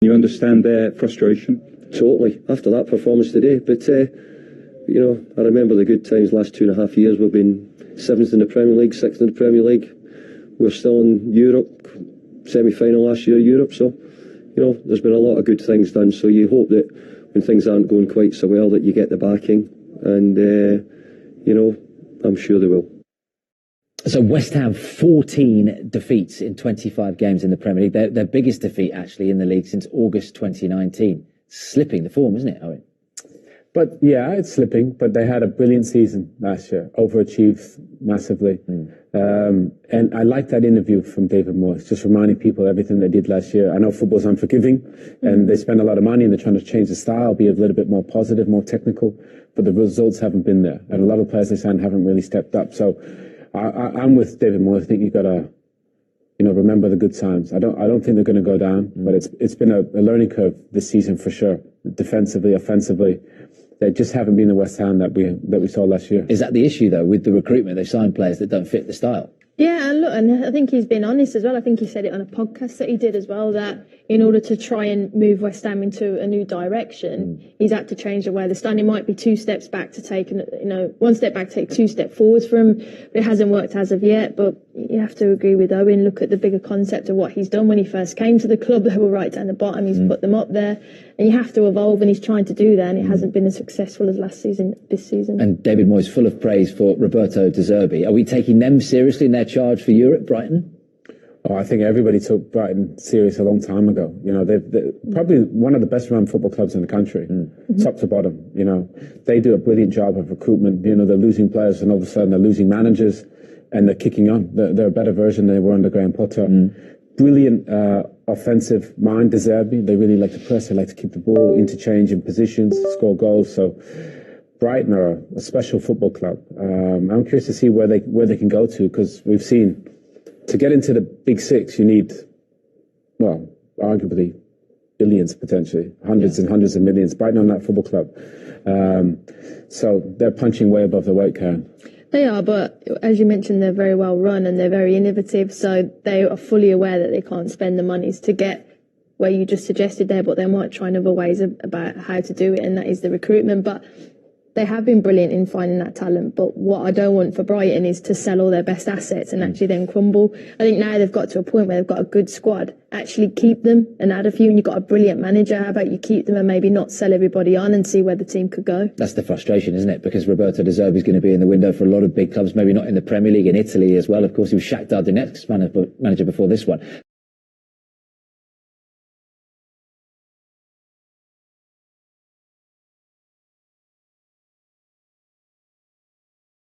You understand their frustration? Totally, after that performance today. But, you know, I remember the good times last 2.5 years. We've been 7th in the Premier League, 6th in the Premier League. We're still in Europe, semi-final last year, Europe. So, you know, there's been a lot of good things done. So you hope that when things aren't going quite so well, that you get the backing. And, you know, I'm sure they will. So West Ham, 14 defeats in 25 games in the Premier League. Their biggest defeat, actually, in the league since August 2019. Slipping the form, isn't it, Owen? But, yeah, it's slipping. But they had a brilliant season last year. Overachieved massively. And I like that interview from David Moyes, just reminding people everything they did last year. I know football's unforgiving, and they spend a lot of money, and they're trying to change the style, be a little bit more positive, more technical. But the results haven't been there. And a lot of players they signed haven't really stepped up. So I'm with David Moyes. I think you've got to, you know, remember the good times. I don't think they're going to go down, but it's been a learning curve this season for sure. Defensively, offensively, they just haven't been the West Ham that we saw last year. Is that the issue though with the recruitment? They signed players that don't fit the style. Yeah, and look, and I think he's been honest as well. I think he said it on a podcast that he did as well, that in order to try and move West Ham into a new direction, he's had to change the way they're starting. It might be 2 steps back to take, you know, 1 step back, take 2 steps forwards for him. But it hasn't worked as of yet. But you have to agree with Owen. Look at the bigger concept of what he's done. When he first came to the club, they were right down the bottom. He's put them up there. And you have to evolve, and he's trying to do that, and it hasn't been as successful as this season. And David Moyes full of praise for Roberto De Zerbi. Are we taking them seriously in their charge for Europe, Brighton? Oh, I think everybody took Brighton serious a long time ago. You know, they're probably one of the best run football clubs in the country, top to bottom. You know, they do a brilliant job of recruitment. You know, they're losing players, and all of a sudden they're losing managers, and they're kicking on. They're a better version than they were under Graham Potter. Brilliant offensive mind, De Zerbi. They really like to press. They like to keep the ball, interchange in positions, score goals. So Brighton are a special football club. I'm curious to see where they can go to, because we've seen to get into the big six, you need, well, arguably billions potentially, hundreds and hundreds of millions. Brighton are not a football club, so they're punching way above their weight, Karen. They are, but as you mentioned, they're very well run and they're very innovative, so they are fully aware that they can't spend the monies to get where you just suggested there, but they might try other ways about how to do it, and that is the recruitment. But they have been brilliant in finding that talent, but what I don't want for Brighton is to sell all their best assets and actually then crumble. I think now they've got to a point where they've got a good squad. Actually keep them and add a few, and you've got a brilliant manager. How about you keep them and maybe not sell everybody on and see where the team could go? That's the frustration, isn't it? Because Roberto De Zerbi is going to be in the window for a lot of big clubs, maybe not in the Premier League, in Italy as well. Of course, he was Shakhtar Donetsk's manager before this one.